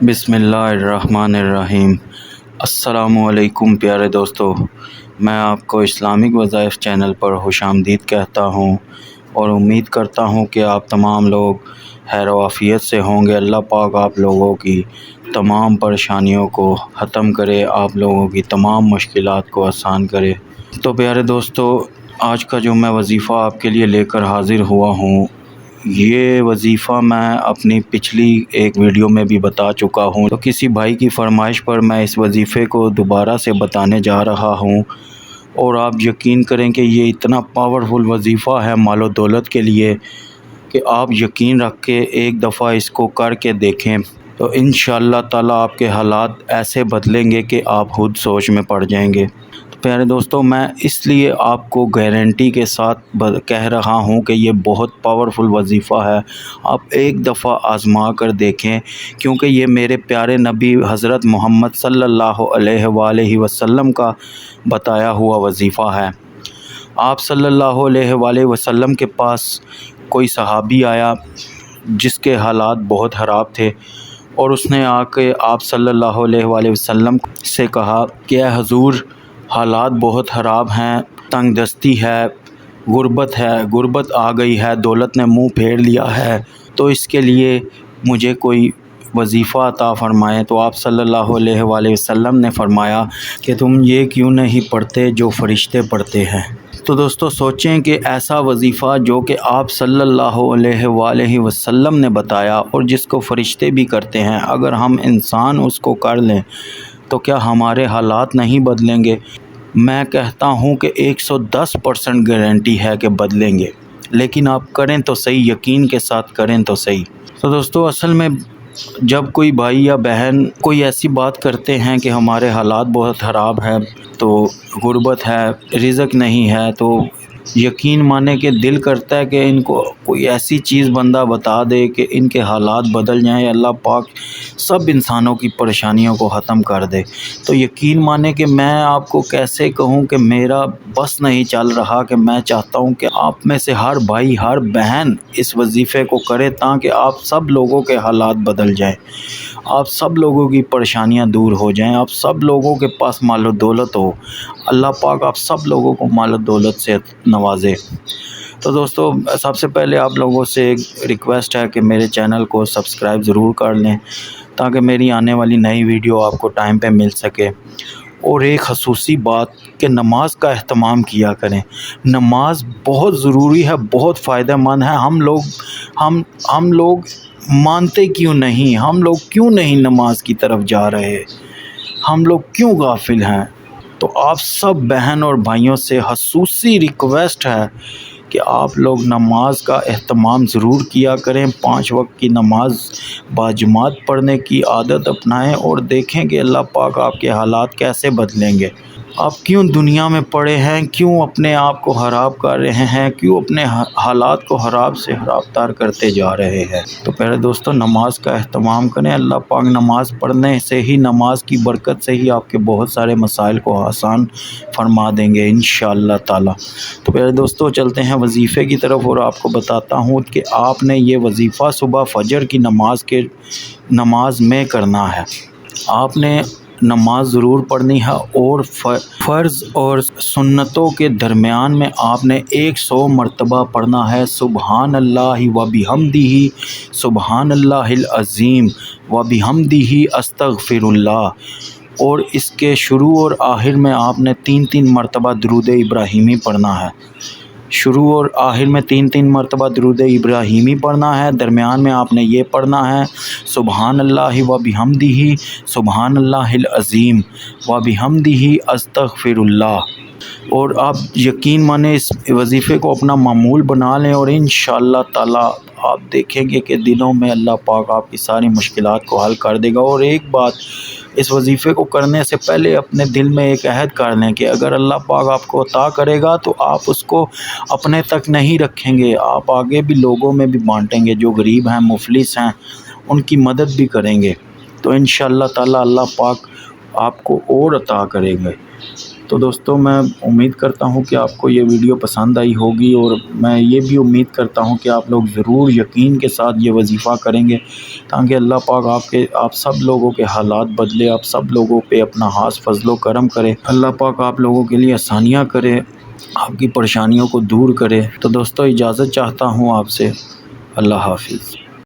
बिस्मिल्लाहिर्रहमानिर्रहीम। अस्सलामु अलैकुम प्यारे दोस्तों, मैं आपको इस्लामिक वज़ाइफ चैनल पर खुशामदीद कहता हूँ और उम्मीद करता हूँ कि आप तमाम लोग खैर व आफ़ियत से होंगे। अल्लाह पाक आप लोगों की तमाम परेशानियों को ख़त्म करे, आप लोगों की तमाम मुश्किलात को आसान करे। तो प्यारे दोस्तों, आज का जो मैं वज़ीफ़ा आपके लिए लेकर हाज़िर हुआ हूँ, ये वज़ीफ़ा मैं अपनी पिछली एक वीडियो में भी बता चुका हूँ। तो किसी भाई की फरमाइश पर मैं इस वज़ीफ़े को दोबारा से बताने जा रहा हूँ और आप यकीन करें कि ये इतना पावरफुल वज़ीफ़ा है मालो दौलत के लिए कि आप यकीन रख के एक दफ़ा इसको करके देखें तो इंशाअल्लाह ताला आपके हालात ऐसे बदलेंगे कि आप खुद सोच में पड़ जाएंगे। तो प्यारे दोस्तों, मैं इसलिए आपको गारंटी के साथ कह रहा हूँ कि ये बहुत पावरफुल वज़ीफ़ा है, आप एक दफ़ा आज़मा कर देखें, क्योंकि ये मेरे प्यारे नबी हज़रत मोहम्मद सल्लल्लाहु अलैहि वसल्लम का बताया हुआ वज़ीफ़ा है। आप सल्लल्लाहु अलैहि वसल्लम के पास कोई सहाबी आया जिसके हालात बहुत ख़राब थे और उसने आके आप सल्लल्लाहु अलैहि वसल्लम से कहा कि हुज़ूर, हालात बहुत ख़राब हैं, तंग दस्ती है, गुर्बत आ गई है, दौलत ने मुंह फेर लिया है, तो इसके लिए मुझे कोई वज़ीफ़ा अता फ़रमाएँ। तो आप सल्लल्लाहु अलैहि वसल्लम ने फ़रमाया कि तुम ये क्यों नहीं पढ़ते जो फ़रिश्ते पढ़ते हैं। तो दोस्तों सोचें कि ऐसा वज़ीफ़ा जो कि आप सल्लल्लाहु अलैहि वसल्लम ने बताया और जिसको फ़रिश्ते भी करते हैं, अगर हम इंसान उसको कर लें तो क्या हमारे हालात नहीं बदलेंगे? मैं कहता हूँ कि 110% गारंटी है कि बदलेंगे, लेकिन आप करें तो सही, यकीन के साथ करें तो सही। तो दोस्तों, असल में जब कोई भाई या बहन कोई ऐसी बात करते हैं कि हमारे हालात बहुत ख़राब हैं, तो गुर्बत है, रिज़्क़ नहीं है, तो यकीन माने कि दिल करता है कि इनको कोई ऐसी चीज़ बंदा बता दे कि इनके हालात बदल जाएं, अल्लाह पाक सब इंसानों की परेशानियों को ख़त्म कर दे। तो यकीन माने कि मैं आपको कैसे कहूँ कि मेरा बस नहीं चल रहा कि मैं चाहता हूँ कि आप में से हर भाई हर बहन इस वज़ीफ़े को करे ताकि आप सब लोगों के हालात बदल जाएं, आप सब लोगों की परेशानियां दूर हो जाएं, आप सब लोगों के पास मालो दौलत हो। अल्लाह पाक आप सब लोगों को मालो दौलत से नवाजे। तो दोस्तों, सबसे पहले आप लोगों से एक रिक्वेस्ट है कि मेरे चैनल को सब्सक्राइब ज़रूर कर लें ताकि मेरी आने वाली नई वीडियो आपको टाइम पे मिल सके। और एक ख़ुसूसी बात कि नमाज का एहतमाम किया करें। नमाज बहुत ज़रूरी है, बहुत फ़ायदेमंद है। हम लोग मानते क्यों नहीं, हम लोग क्यों नहीं नमाज की तरफ जा रहे, हम लोग क्यों गाफिल हैं? तो आप सब बहन और भाइयों से ख़ुसूसी रिक्वेस्ट है कि आप लोग नमाज का एहतमाम ज़रूर किया करें। 5 वक्त की नमाज बाजमात पढ़ने की आदत अपनाएं और देखें कि अल्लाह पाक आपके हालात कैसे बदलेंगे। आप क्यों दुनिया में पड़े हैं, क्यों अपने आप को ख़राब कर रहे हैं, क्यों अपने हालात को ख़राब से ख़राब तर करते जा रहे हैं? तो प्यारे दोस्तों, नमाज का एहतमाम करें। अल्लाह पाक नमाज पढ़ने से ही, नमाज की बरकत से ही आपके बहुत सारे मसाइल को आसान फरमा देंगे इंशाअल्लाह ताला। तो प्यारे दोस्तों, चलते हैं वज़ीफ़े की तरफ और आपको बताता हूँ कि आपने ये वज़ीफ़ा सुबह फ़जर की नमाज में करना है। आपने नमाज ज़रूर पढ़नी है और फ़र्ज़ और सुन्नतों के दरमियान में आपने 100 मरतबा पढ़ना है सुबहान अल्लाहि व बिहम्दिही, सुबहान अल्लाहिल अज़ीम व बिहम्दिही अस्तग़फिरुल्लाह। और इसके शुरू और आखिर में आपने 3-3 मरतबा दुरूद इब्राहीमी पढ़ना है। शुरू और आखिर में 3-3 मरतबा दुरूद इब्राहीमी पढ़ना है। दरमियान में आपने ये पढ़ना है सुबहान अल्लाहि व बिहम्दिही, सुबहान अल्लाहिल अज़ीम व बिहम्दिही अस्तग़फिरुल्लाह। और आप यकीन माने इस वज़ीफ़े को अपना मामूल बना लें और इंशाअल्लाह ताला आप देखेंगे कि दिनों में अल्लाह पाक आपकी सारी मुश्किलात को हल कर देगा। और एक बात, इस वज़ीफ़े को करने से पहले अपने दिल में एक अहद कर लें कि अगर अल्लाह पाक आपको अता करेगा तो आप उसको अपने तक नहीं रखेंगे, आप आगे भी लोगों में भी बांटेंगे, जो गरीब हैं, मुफलिस हैं, उनकी मदद भी करेंगे। तो इंशाअल्लाह ताला अल्लाह पाक आपको और अता करेंगे। تو دوستو میں امید کرتا ہوں کہ آپ کو یہ ویڈیو پسند آئی ہوگی، اور میں یہ بھی امید کرتا ہوں کہ آپ لوگ ضرور یقین کے ساتھ یہ وظیفہ کریں گے، تاکہ اللہ پاک آپ سب لوگوں کے حالات بدلے، آپ سب لوگوں پہ اپنا خاص فضل و کرم کرے، اللہ پاک آپ لوگوں کے لیے آسانیاں کرے، آپ کی پریشانیوں کو دور کرے۔ تو دوستو اجازت چاہتا ہوں آپ سے، اللہ حافظ۔